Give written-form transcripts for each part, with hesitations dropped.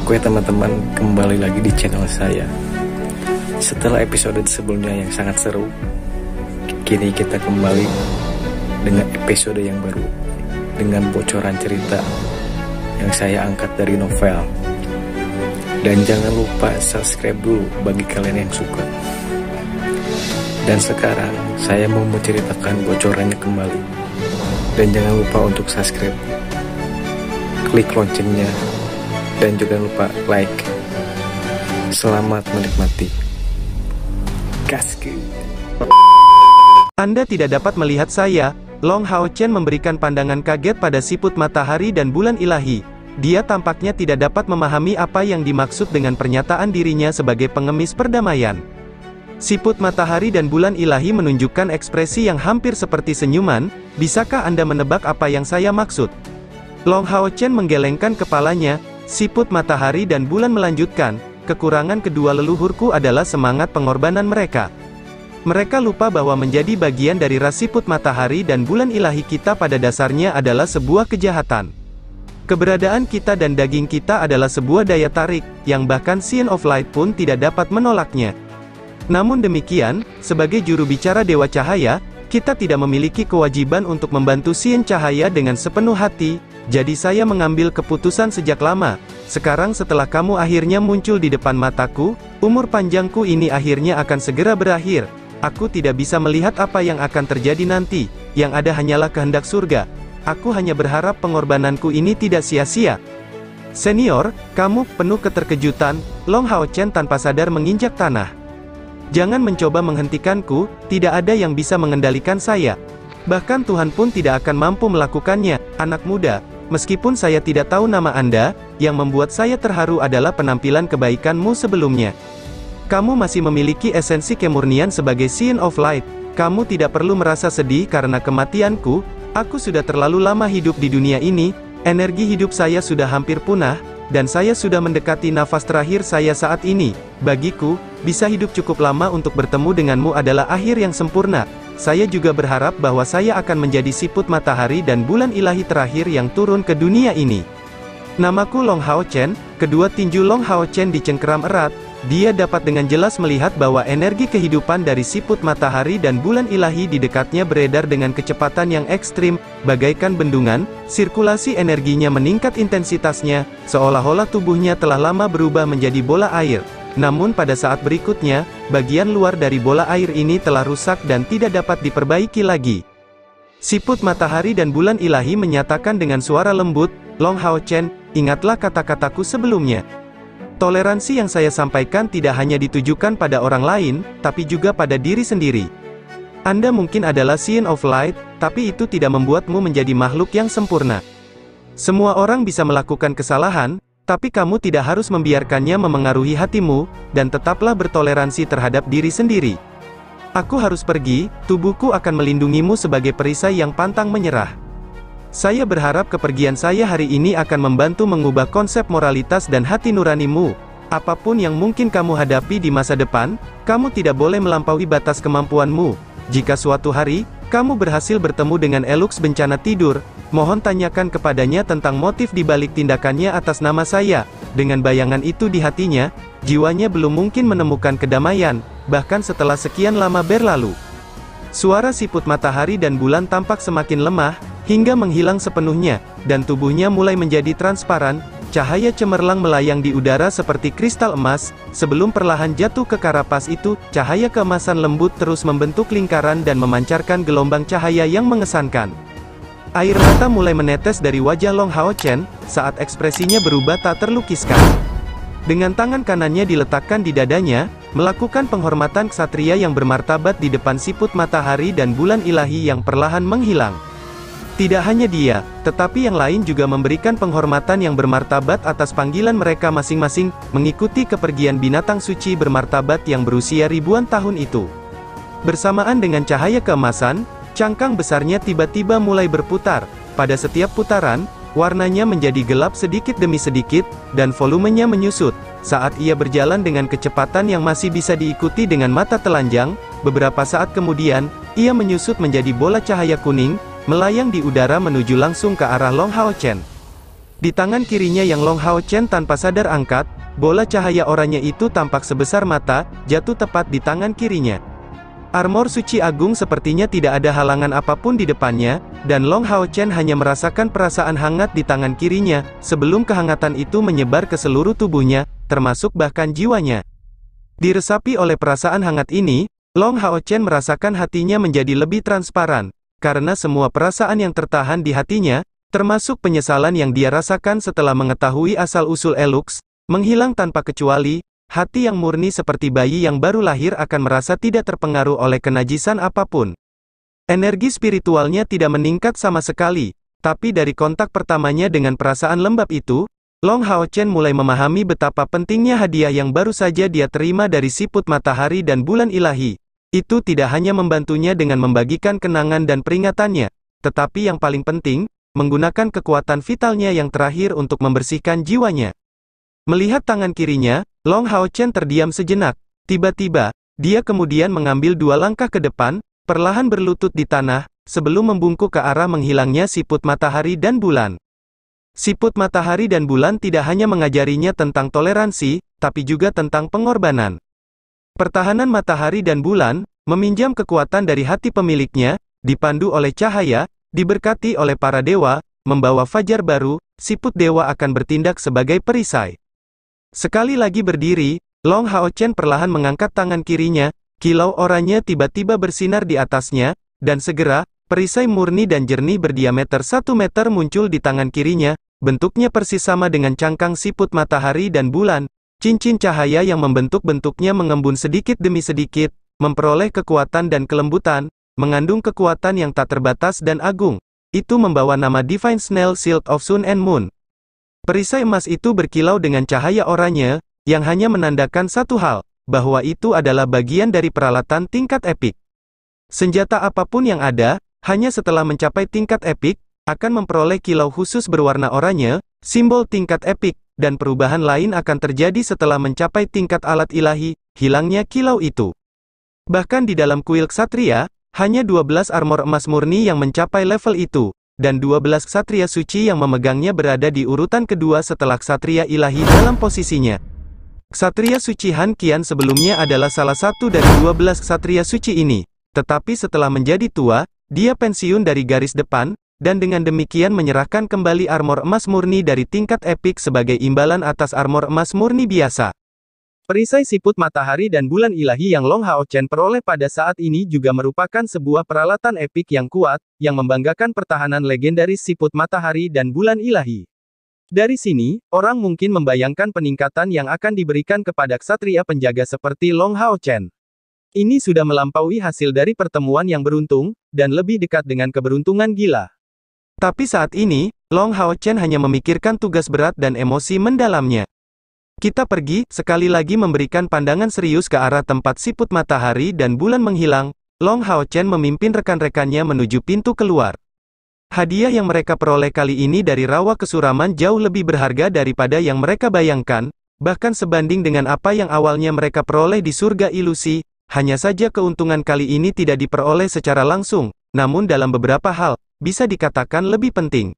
Oke teman-teman, kembali lagi di channel saya. Setelah episode sebelumnya yang sangat seru, kini kita kembali dengan episode yang baru, dengan bocoran cerita yang saya angkat dari novel. Dan jangan lupa subscribe dulu bagi kalian yang suka. Dan sekarang saya mau menceritakan bocorannya kembali. Dan jangan lupa untuk subscribe, klik loncengnya, dan juga lupa like. Selamat menikmati. Gaskeun. Anda tidak dapat melihat saya. Long Hao Chen memberikan pandangan kaget pada siput matahari dan bulan ilahi. Dia tampaknya tidak dapat memahami apa yang dimaksud dengan pernyataan dirinya sebagai pengemis perdamaian. Siput matahari dan bulan ilahi menunjukkan ekspresi yang hampir seperti senyuman. Bisakah Anda menebak apa yang saya maksud? Long Hao Chen menggelengkan kepalanya. Siput matahari dan bulan melanjutkan, kekurangan kedua leluhurku adalah semangat pengorbanan mereka. Mereka lupa bahwa menjadi bagian dari ras siput matahari dan bulan ilahi kita pada dasarnya adalah sebuah kejahatan. Keberadaan kita dan daging kita adalah sebuah daya tarik, yang bahkan Scion of Light pun tidak dapat menolaknya. Namun demikian, sebagai juru bicara Dewa Cahaya, kita tidak memiliki kewajiban untuk membantu Scion Cahaya dengan sepenuh hati. Jadi saya mengambil keputusan sejak lama. Sekarang setelah kamu akhirnya muncul di depan mataku, umur panjangku ini akhirnya akan segera berakhir. Aku tidak bisa melihat apa yang akan terjadi nanti. Yang ada hanyalah kehendak surga. Aku hanya berharap pengorbananku ini tidak sia-sia. Senior, kamu penuh keterkejutan. Long Hao Chen tanpa sadar menginjak tanah. Jangan mencoba menghentikanku, tidak ada yang bisa mengendalikan saya. Bahkan Tuhan pun tidak akan mampu melakukannya, anak muda. Meskipun saya tidak tahu nama Anda, yang membuat saya terharu adalah penampilan kebaikanmu sebelumnya. Kamu masih memiliki esensi kemurnian sebagai Scion of Light. Kamu tidak perlu merasa sedih karena kematianku. Aku sudah terlalu lama hidup di dunia ini, energi hidup saya sudah hampir punah, dan saya sudah mendekati nafas terakhir saya saat ini. Bagiku, bisa hidup cukup lama untuk bertemu denganmu adalah akhir yang sempurna. Saya juga berharap bahwa saya akan menjadi siput matahari dan bulan ilahi terakhir yang turun ke dunia ini. Namaku Long Hao Chen. Kedua tinju Long Hao Chen dicengkeram erat. Dia dapat dengan jelas melihat bahwa energi kehidupan dari siput matahari dan bulan ilahi di dekatnya beredar dengan kecepatan yang ekstrim, bagaikan bendungan. Sirkulasi energinya meningkat intensitasnya, seolah-olah tubuhnya telah lama berubah menjadi bola air. Namun pada saat berikutnya, bagian luar dari bola air ini telah rusak dan tidak dapat diperbaiki lagi. Siput matahari dan bulan ilahi menyatakan dengan suara lembut, Long Hao Chen, ingatlah kata-kataku sebelumnya. Toleransi yang saya sampaikan tidak hanya ditujukan pada orang lain, tapi juga pada diri sendiri. Anda mungkin adalah Scion of Light, tapi itu tidak membuatmu menjadi makhluk yang sempurna. Semua orang bisa melakukan kesalahan, tapi kamu tidak harus membiarkannya memengaruhi hatimu, dan tetaplah bertoleransi terhadap diri sendiri. Aku harus pergi, tubuhku akan melindungimu sebagai perisai yang pantang menyerah. Saya berharap kepergian saya hari ini akan membantu mengubah konsep moralitas dan hati nuranimu. Apapun yang mungkin kamu hadapi di masa depan, kamu tidak boleh melampaui batas kemampuanmu. Jika suatu hari, kamu berhasil bertemu dengan Elux bencana tidur, mohon tanyakan kepadanya tentang motif di balik tindakannya atas nama saya. Dengan bayangan itu di hatinya, jiwanya belum mungkin menemukan kedamaian, bahkan setelah sekian lama berlalu. Suara siput matahari dan bulan tampak semakin lemah, hingga menghilang sepenuhnya, dan tubuhnya mulai menjadi transparan. Cahaya cemerlang melayang di udara seperti kristal emas. Sebelum perlahan jatuh ke karapas itu, cahaya keemasan lembut terus membentuk lingkaran dan memancarkan gelombang cahaya yang mengesankan. Air mata mulai menetes dari wajah Long Hao Chen, saat ekspresinya berubah tak terlukiskan. Dengan tangan kanannya diletakkan di dadanya, melakukan penghormatan ksatria yang bermartabat di depan siput matahari dan bulan ilahi yang perlahan menghilang. Tidak hanya dia, tetapi yang lain juga memberikan penghormatan yang bermartabat atas panggilan mereka masing-masing, mengikuti kepergian binatang suci bermartabat yang berusia ribuan tahun itu. Bersamaan dengan cahaya keemasan, cangkang besarnya tiba-tiba mulai berputar. Pada setiap putaran, warnanya menjadi gelap sedikit demi sedikit, dan volumenya menyusut. Saat ia berjalan dengan kecepatan yang masih bisa diikuti dengan mata telanjang, beberapa saat kemudian, ia menyusut menjadi bola cahaya kuning, melayang di udara menuju langsung ke arah Long Hao Chen. Di tangan kirinya yang Long Hao Chen tanpa sadar angkat, bola cahaya oranye itu tampak sebesar mata, jatuh tepat di tangan kirinya. Armor suci agung sepertinya tidak ada halangan apapun di depannya, dan Long Hao Chen hanya merasakan perasaan hangat di tangan kirinya, sebelum kehangatan itu menyebar ke seluruh tubuhnya, termasuk bahkan jiwanya. Diresapi oleh perasaan hangat ini, Long Hao Chen merasakan hatinya menjadi lebih transparan, karena semua perasaan yang tertahan di hatinya, termasuk penyesalan yang dia rasakan setelah mengetahui asal-usul Elux, menghilang tanpa kecuali. Hati yang murni seperti bayi yang baru lahir akan merasa tidak terpengaruh oleh kenajisan apapun. Energi spiritualnya tidak meningkat sama sekali, tapi dari kontak pertamanya dengan perasaan lembab itu, Long Hao Chen mulai memahami betapa pentingnya hadiah yang baru saja dia terima dari siput matahari dan bulan ilahi. Itu tidak hanya membantunya dengan membagikan kenangan dan peringatannya, tetapi yang paling penting, menggunakan kekuatan vitalnya yang terakhir untuk membersihkan jiwanya. Melihat tangan kirinya, Long Hao Chen terdiam sejenak. Tiba-tiba, dia kemudian mengambil 2 langkah ke depan, perlahan berlutut di tanah, sebelum membungkuk ke arah menghilangnya siput matahari dan bulan. Siput matahari dan bulan tidak hanya mengajarinya tentang toleransi, tapi juga tentang pengorbanan. Pertahanan matahari dan bulan, meminjam kekuatan dari hati pemiliknya, dipandu oleh cahaya, diberkati oleh para dewa, membawa fajar baru, siput dewa akan bertindak sebagai perisai. Sekali lagi berdiri, Long Hao Chen perlahan mengangkat tangan kirinya, kilau oranye tiba-tiba bersinar di atasnya, dan segera, perisai murni dan jernih berdiameter 1 meter muncul di tangan kirinya, bentuknya persis sama dengan cangkang siput matahari dan bulan, cincin cahaya yang membentuk bentuknya mengembun sedikit demi sedikit, memperoleh kekuatan dan kelembutan, mengandung kekuatan yang tak terbatas dan agung. Itu membawa nama Divine Snail Shield of Sun and Moon. Perisai emas itu berkilau dengan cahaya oranye, yang hanya menandakan satu hal, bahwa itu adalah bagian dari peralatan tingkat epik. Senjata apapun yang ada, hanya setelah mencapai tingkat epik, akan memperoleh kilau khusus berwarna oranye, simbol tingkat epik, dan perubahan lain akan terjadi setelah mencapai tingkat alat ilahi, hilangnya kilau itu. Bahkan di dalam kuil ksatria, hanya 12 armor emas murni yang mencapai level itu, dan 12 ksatria suci yang memegangnya berada di urutan kedua setelah ksatria ilahi dalam posisinya. Ksatria suci Han Qian sebelumnya adalah salah satu dari 12 ksatria suci ini, tetapi setelah menjadi tua, dia pensiun dari garis depan, dan dengan demikian menyerahkan kembali armor emas murni dari tingkat epik sebagai imbalan atas armor emas murni biasa. Perisai siput matahari dan bulan ilahi yang Long Hao Chen peroleh pada saat ini juga merupakan sebuah peralatan epik yang kuat, yang membanggakan pertahanan legendaris siput matahari dan bulan ilahi. Dari sini, orang mungkin membayangkan peningkatan yang akan diberikan kepada ksatria penjaga seperti Long Hao Chen. Ini sudah melampaui hasil dari pertemuan yang beruntung, dan lebih dekat dengan keberuntungan gila. Tapi saat ini, Long Hao Chen hanya memikirkan tugas berat dan emosi mendalamnya. Kita pergi, sekali lagi memberikan pandangan serius ke arah tempat siput matahari dan bulan menghilang. Long Hao Chen memimpin rekan-rekannya menuju pintu keluar. Hadiah yang mereka peroleh kali ini dari rawa kesuraman jauh lebih berharga daripada yang mereka bayangkan, bahkan sebanding dengan apa yang awalnya mereka peroleh di surga ilusi. Hanya saja keuntungan kali ini tidak diperoleh secara langsung, namun dalam beberapa hal, bisa dikatakan lebih penting.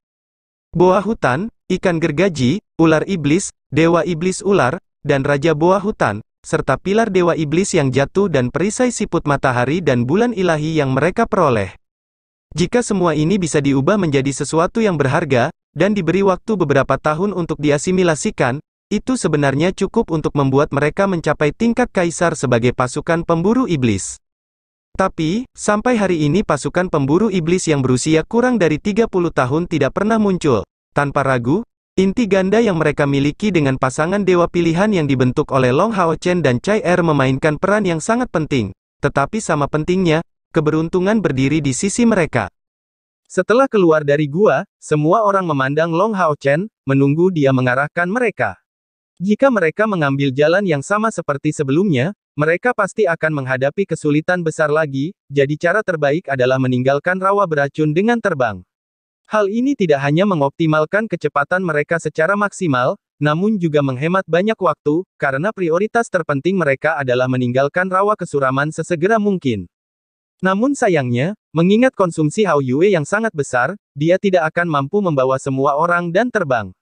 Boa hutan, ikan gergaji, ular iblis, dewa iblis ular, dan raja boa hutan, serta pilar dewa iblis yang jatuh dan perisai siput matahari dan bulan ilahi yang mereka peroleh. Jika semua ini bisa diubah menjadi sesuatu yang berharga, dan diberi waktu beberapa tahun untuk diasimilasikan, itu sebenarnya cukup untuk membuat mereka mencapai tingkat kaisar sebagai pasukan pemburu iblis. Tapi, sampai hari ini pasukan pemburu iblis yang berusia kurang dari 30 tahun tidak pernah muncul. Tanpa ragu, inti ganda yang mereka miliki dengan pasangan dewa pilihan yang dibentuk oleh Long Hao Chen dan Chai Er memainkan peran yang sangat penting. Tetapi sama pentingnya, keberuntungan berdiri di sisi mereka. Setelah keluar dari gua, semua orang memandang Long Hao Chen, menunggu dia mengarahkan mereka. Jika mereka mengambil jalan yang sama seperti sebelumnya, mereka pasti akan menghadapi kesulitan besar lagi, jadi cara terbaik adalah meninggalkan rawa beracun dengan terbang. Hal ini tidak hanya mengoptimalkan kecepatan mereka secara maksimal, namun juga menghemat banyak waktu, karena prioritas terpenting mereka adalah meninggalkan rawa kesuraman sesegera mungkin. Namun sayangnya, mengingat konsumsi Hao Yue yang sangat besar, dia tidak akan mampu membawa semua orang dan terbang.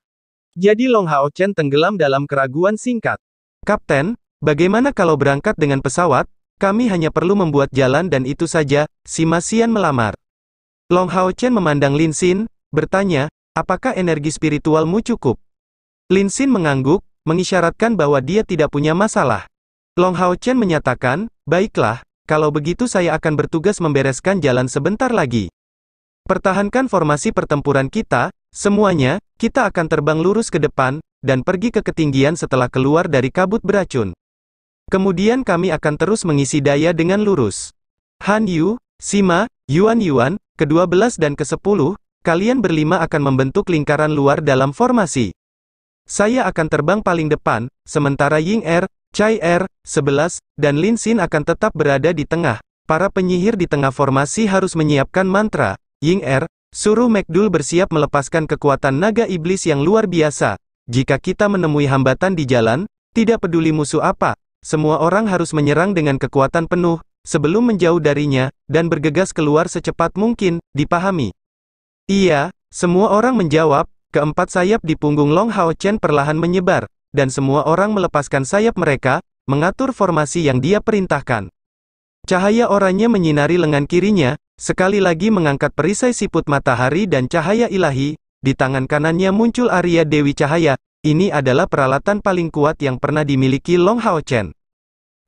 Jadi Long Hao Chen tenggelam dalam keraguan singkat. Kapten, bagaimana kalau berangkat dengan pesawat? Kami hanya perlu membuat jalan dan itu saja, Sima Xian melamar. Long Hao Chen memandang Lin Xin, bertanya, apakah energi spiritualmu cukup? Lin Xin mengangguk, mengisyaratkan bahwa dia tidak punya masalah. Long Hao Chen menyatakan, baiklah, kalau begitu saya akan bertugas membereskan jalan sebentar lagi. Pertahankan formasi pertempuran kita, semuanya, kita akan terbang lurus ke depan, dan pergi ke ketinggian setelah keluar dari kabut beracun. Kemudian kami akan terus mengisi daya dengan lurus. Han Yu, Sima, Yuan, ke-12 dan ke-10, kalian berlima akan membentuk lingkaran luar dalam formasi. Saya akan terbang paling depan, sementara Ying Er, Chai Er, 11, dan Lin Xin akan tetap berada di tengah. Para penyihir di tengah formasi harus menyiapkan mantra. Ying Er, suruh McDool bersiap melepaskan kekuatan naga iblis yang luar biasa. Jika kita menemui hambatan di jalan, tidak peduli musuh apa, semua orang harus menyerang dengan kekuatan penuh, sebelum menjauh darinya, dan bergegas keluar secepat mungkin, dipahami? Iya, semua orang menjawab. Keempat sayap di punggung Long Hao Chen perlahan menyebar, dan semua orang melepaskan sayap mereka, mengatur formasi yang dia perintahkan. Cahaya oranye menyinari lengan kirinya, sekali lagi mengangkat perisai siput matahari dan cahaya ilahi, di tangan kanannya muncul Arya Dewi Cahaya. Ini adalah peralatan paling kuat yang pernah dimiliki Long Hao Chen.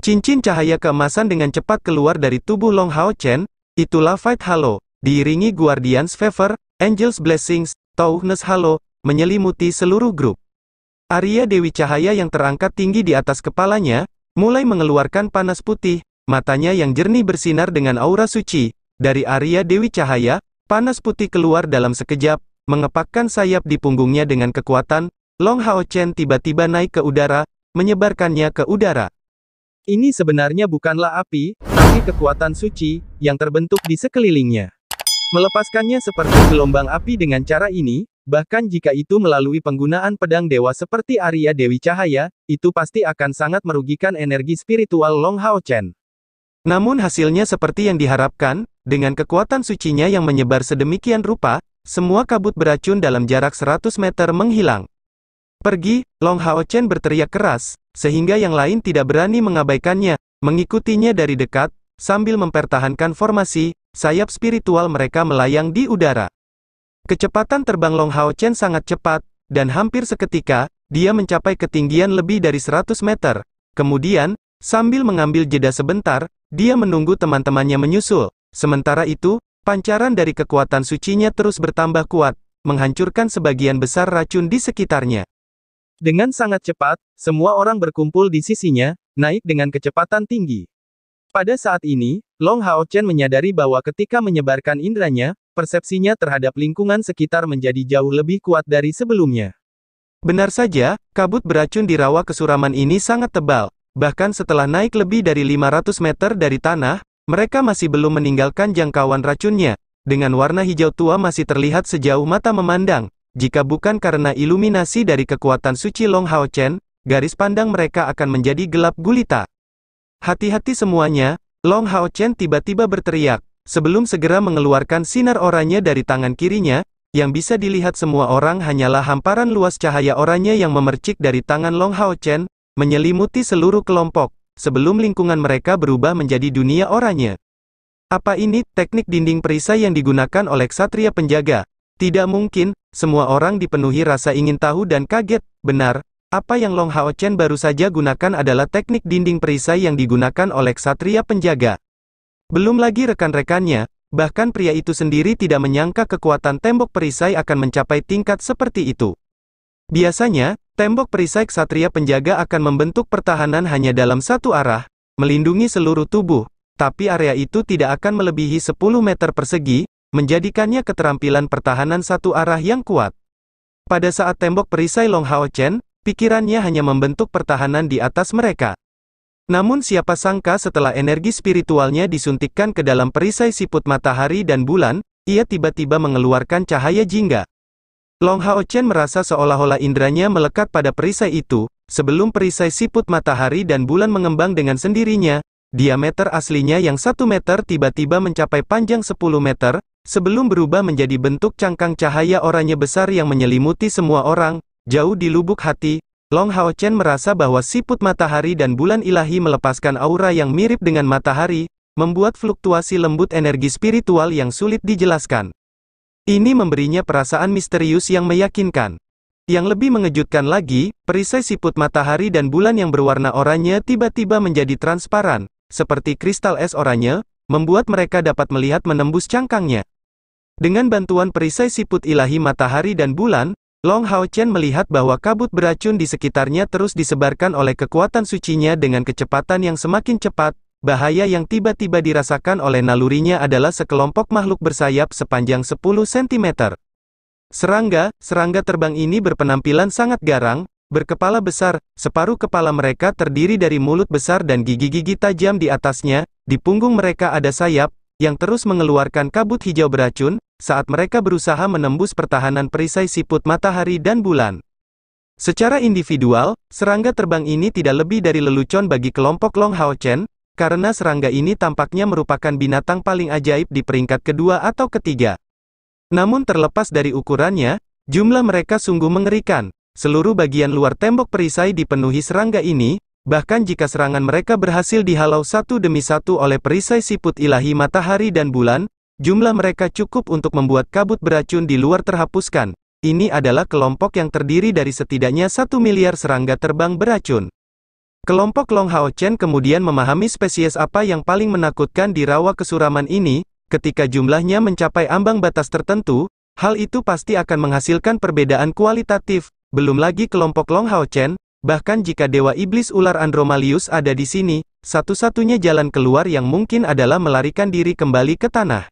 Cincin cahaya keemasan dengan cepat keluar dari tubuh Long Hao Chen, itulah Fight Halo, diiringi Guardian's Favor, Angel's Blessings, Tauhnes Halo, menyelimuti seluruh grup. Arya Dewi Cahaya yang terangkat tinggi di atas kepalanya, mulai mengeluarkan panas putih, matanya yang jernih bersinar dengan aura suci. Dari Arya Dewi Cahaya, panas putih keluar dalam sekejap, mengepakkan sayap di punggungnya dengan kekuatan. Long Hao Chen tiba-tiba naik ke udara, menyebarkannya ke udara. Ini sebenarnya bukanlah api, tapi kekuatan suci, yang terbentuk di sekelilingnya. Melepaskannya seperti gelombang api dengan cara ini, bahkan jika itu melalui penggunaan pedang dewa seperti Arya Dewi Cahaya, itu pasti akan sangat merugikan energi spiritual Long Hao Chen. Namun hasilnya seperti yang diharapkan, dengan kekuatan sucinya yang menyebar sedemikian rupa, semua kabut beracun dalam jarak 100 meter menghilang. Pergi, Long Hao Chen berteriak keras, sehingga yang lain tidak berani mengabaikannya, mengikutinya dari dekat, sambil mempertahankan formasi, sayap spiritual mereka melayang di udara. Kecepatan terbang Long Hao Chen sangat cepat, dan hampir seketika, dia mencapai ketinggian lebih dari 100 meter. Kemudian, sambil mengambil jeda sebentar, dia menunggu teman-temannya menyusul. Sementara itu, pancaran dari kekuatan sucinya terus bertambah kuat, menghancurkan sebagian besar racun di sekitarnya. Dengan sangat cepat, semua orang berkumpul di sisinya, naik dengan kecepatan tinggi. Pada saat ini, Long Hao Chen menyadari bahwa ketika menyebarkan indranya, persepsinya terhadap lingkungan sekitar menjadi jauh lebih kuat dari sebelumnya. Benar saja, kabut beracun di rawa kesuraman ini sangat tebal. Bahkan setelah naik lebih dari 500 meter dari tanah, mereka masih belum meninggalkan jangkauan racunnya. Dengan warna hijau tua masih terlihat sejauh mata memandang. Jika bukan karena iluminasi dari kekuatan suci Long Hao Chen, garis pandang mereka akan menjadi gelap gulita. Hati-hati semuanya, Long Hao Chen tiba-tiba berteriak, sebelum segera mengeluarkan sinar oranye dari tangan kirinya, yang bisa dilihat semua orang hanyalah hamparan luas cahaya oranye yang memercik dari tangan Long Hao Chen, menyelimuti seluruh kelompok, sebelum lingkungan mereka berubah menjadi dunia oranye. Apa ini teknik dinding perisai yang digunakan oleh ksatria penjaga? Tidak mungkin, semua orang dipenuhi rasa ingin tahu dan kaget. Benar, apa yang Long Hao Chen baru saja gunakan adalah teknik dinding perisai yang digunakan oleh ksatria penjaga. Belum lagi rekan-rekannya, bahkan pria itu sendiri tidak menyangka kekuatan tembok perisai akan mencapai tingkat seperti itu. Biasanya, tembok perisai ksatria penjaga akan membentuk pertahanan hanya dalam satu arah, melindungi seluruh tubuh, tapi area itu tidak akan melebihi 10 meter persegi, menjadikannya keterampilan pertahanan satu arah yang kuat. Pada saat tembok perisai Long Hao Chen, pikirannya hanya membentuk pertahanan di atas mereka. Namun siapa sangka setelah energi spiritualnya disuntikkan ke dalam perisai siput matahari dan bulan, ia tiba-tiba mengeluarkan cahaya jingga. Long Hao Chen merasa seolah-olah indranya melekat pada perisai itu, sebelum perisai siput matahari dan bulan mengembang dengan sendirinya, diameter aslinya yang 1 meter tiba-tiba mencapai panjang 10 meter, sebelum berubah menjadi bentuk cangkang cahaya oranye besar yang menyelimuti semua orang, jauh di lubuk hati, Long Hao Chen merasa bahwa siput matahari dan bulan ilahi melepaskan aura yang mirip dengan matahari, membuat fluktuasi lembut energi spiritual yang sulit dijelaskan. Ini memberinya perasaan misterius yang meyakinkan. Yang lebih mengejutkan lagi, perisai siput matahari dan bulan yang berwarna oranye tiba-tiba menjadi transparan, seperti kristal es oranye, membuat mereka dapat melihat menembus cangkangnya. Dengan bantuan perisai siput ilahi matahari dan bulan, Long Hao Chen melihat bahwa kabut beracun di sekitarnya terus disebarkan oleh kekuatan sucinya dengan kecepatan yang semakin cepat. Bahaya yang tiba-tiba dirasakan oleh nalurinya adalah sekelompok makhluk bersayap sepanjang 10 cm. Serangga terbang ini berpenampilan sangat garang, berkepala besar, separuh kepala mereka terdiri dari mulut besar dan gigi-gigi tajam di atasnya, di punggung mereka ada sayap, yang terus mengeluarkan kabut hijau beracun, saat mereka berusaha menembus pertahanan perisai siput matahari dan bulan. Secara individual, serangga terbang ini tidak lebih dari lelucon bagi kelompok Long Hao Chen, karena serangga ini tampaknya merupakan binatang paling ajaib di peringkat kedua atau ketiga. Namun terlepas dari ukurannya, jumlah mereka sungguh mengerikan. Seluruh bagian luar tembok perisai dipenuhi serangga ini, bahkan jika serangan mereka berhasil dihalau satu demi satu oleh perisai siput ilahi matahari dan bulan, jumlah mereka cukup untuk membuat kabut beracun di luar terhapuskan. Ini adalah kelompok yang terdiri dari setidaknya 1 miliar serangga terbang beracun. Kelompok Long Hao Chen kemudian memahami spesies apa yang paling menakutkan di rawa kesuraman ini. Ketika jumlahnya mencapai ambang batas tertentu, hal itu pasti akan menghasilkan perbedaan kualitatif. Belum lagi kelompok Long Hao Chen, bahkan jika Dewa Iblis Ular Andromalius ada di sini, satu-satunya jalan keluar yang mungkin adalah melarikan diri kembali ke tanah.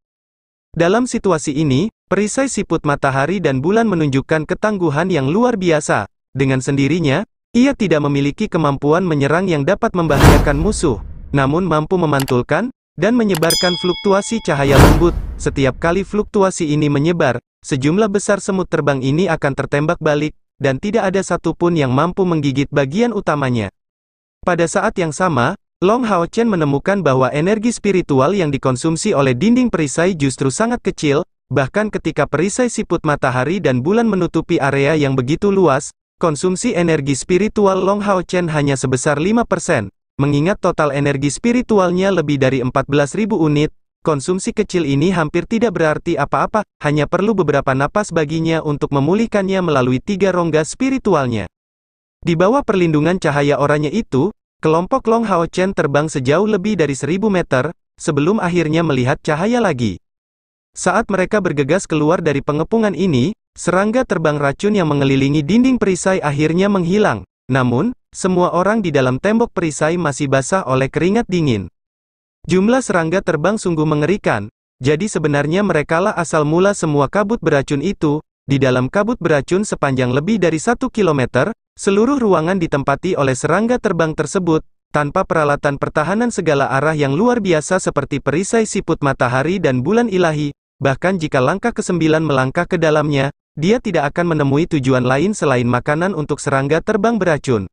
Dalam situasi ini, perisai siput matahari dan bulan menunjukkan ketangguhan yang luar biasa. Dengan sendirinya, ia tidak memiliki kemampuan menyerang yang dapat membahayakan musuh, namun mampu memantulkan dan menyebarkan fluktuasi cahaya lembut. Setiap kali fluktuasi ini menyebar, sejumlah besar semut terbang ini akan tertembak balik, dan tidak ada satupun yang mampu menggigit bagian utamanya. Pada saat yang sama, Long Hao Chen menemukan bahwa energi spiritual yang dikonsumsi oleh dinding perisai justru sangat kecil, bahkan ketika perisai siput matahari dan bulan menutupi area yang begitu luas, konsumsi energi spiritual Long Hao Chen hanya sebesar 5%. Mengingat total energi spiritualnya lebih dari 14.000 unit, konsumsi kecil ini hampir tidak berarti apa-apa, hanya perlu beberapa napas baginya untuk memulihkannya melalui 3 rongga spiritualnya. Di bawah perlindungan cahaya oranye itu, kelompok Long Hao Chen terbang sejauh lebih dari 1000 meter, sebelum akhirnya melihat cahaya lagi. Saat mereka bergegas keluar dari pengepungan ini, serangga terbang racun yang mengelilingi dinding perisai akhirnya menghilang. Namun, semua orang di dalam tembok perisai masih basah oleh keringat dingin. Jumlah serangga terbang sungguh mengerikan, jadi sebenarnya merekalah asal mula semua kabut beracun itu. Di dalam kabut beracun sepanjang lebih dari 1 kilometer, seluruh ruangan ditempati oleh serangga terbang tersebut, tanpa peralatan pertahanan segala arah yang luar biasa seperti perisai siput matahari dan bulan ilahi. Bahkan jika langkah ke-9 melangkah ke dalamnya, dia tidak akan menemui tujuan lain selain makanan untuk serangga terbang beracun.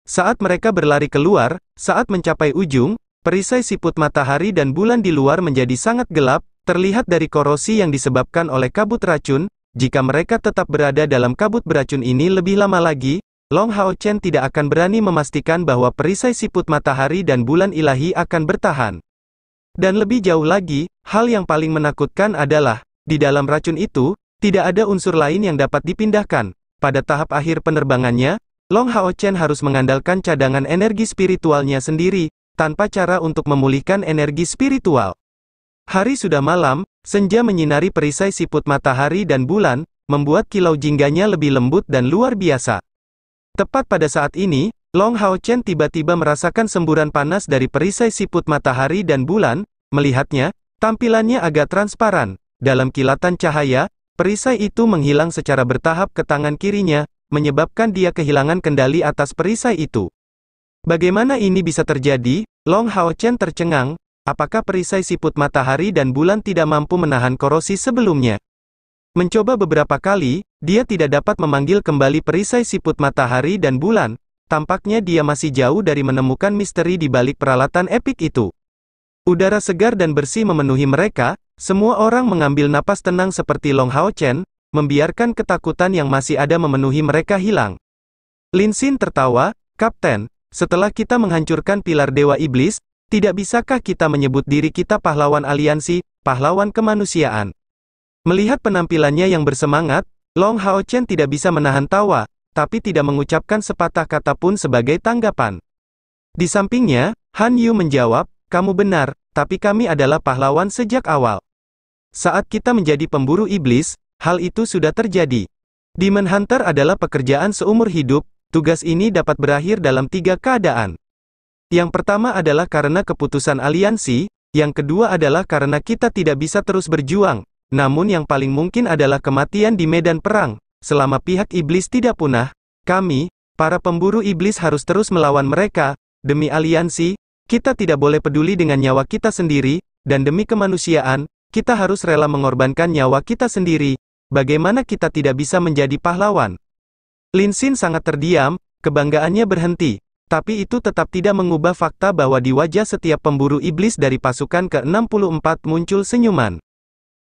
Saat mereka berlari keluar, saat mencapai ujung, perisai siput matahari dan bulan di luar menjadi sangat gelap, terlihat dari korosi yang disebabkan oleh kabut racun. Jika mereka tetap berada dalam kabut beracun ini lebih lama lagi, Long Hao Chen tidak akan berani memastikan bahwa perisai siput matahari dan bulan ilahi akan bertahan. Dan lebih jauh lagi, hal yang paling menakutkan adalah, di dalam racun itu, tidak ada unsur lain yang dapat dipindahkan. Pada tahap akhir penerbangannya, Long Hao Chen harus mengandalkan cadangan energi spiritualnya sendiri, tanpa cara untuk memulihkan energi spiritual. Hari sudah malam, senja menyinari perisai siput matahari dan bulan, membuat kilau jingganya lebih lembut dan luar biasa. Tepat pada saat ini, Long Hao Chen tiba-tiba merasakan semburan panas dari perisai siput matahari dan bulan. Melihatnya, tampilannya agak transparan. Dalam kilatan cahaya, perisai itu menghilang secara bertahap ke tangan kirinya, menyebabkan dia kehilangan kendali atas perisai itu. Bagaimana ini bisa terjadi? Long Hao Chen tercengang. Apakah perisai siput matahari dan bulan tidak mampu menahan korosi sebelumnya? Mencoba beberapa kali, dia tidak dapat memanggil kembali perisai siput matahari dan bulan. Tampaknya dia masih jauh dari menemukan misteri di balik peralatan epik itu. Udara segar dan bersih memenuhi mereka. Semua orang mengambil napas tenang seperti Long Hao Chen. membiarkan ketakutan yang masih ada memenuhi mereka hilang. Lin Xin tertawa, "Kapten, setelah kita menghancurkan pilar Dewa Iblis, tidak bisakah kita menyebut diri kita pahlawan aliansi, pahlawan kemanusiaan?" Melihat penampilannya yang bersemangat, Long Hao Chen tidak bisa menahan tawa, tapi tidak mengucapkan sepatah kata pun sebagai tanggapan. Di sampingnya, Han Yu menjawab, "Kamu benar, tapi kami adalah pahlawan sejak awal. Saat kita menjadi pemburu iblis, hal itu sudah terjadi. Demon Hunter adalah pekerjaan seumur hidup, tugas ini dapat berakhir dalam 3 keadaan. Yang pertama adalah karena keputusan aliansi, yang kedua adalah karena kita tidak bisa terus berjuang, namun yang paling mungkin adalah kematian di medan perang. Selama pihak iblis tidak punah, kami, para pemburu iblis harus terus melawan mereka. Demi aliansi, kita tidak boleh peduli dengan nyawa kita sendiri, dan demi kemanusiaan, kita harus rela mengorbankan nyawa kita sendiri. Bagaimana kita tidak bisa menjadi pahlawan?" Lin Xin sangat terdiam, kebanggaannya berhenti. Tapi itu tetap tidak mengubah fakta bahwa di wajah setiap pemburu iblis dari pasukan ke-64 muncul senyuman.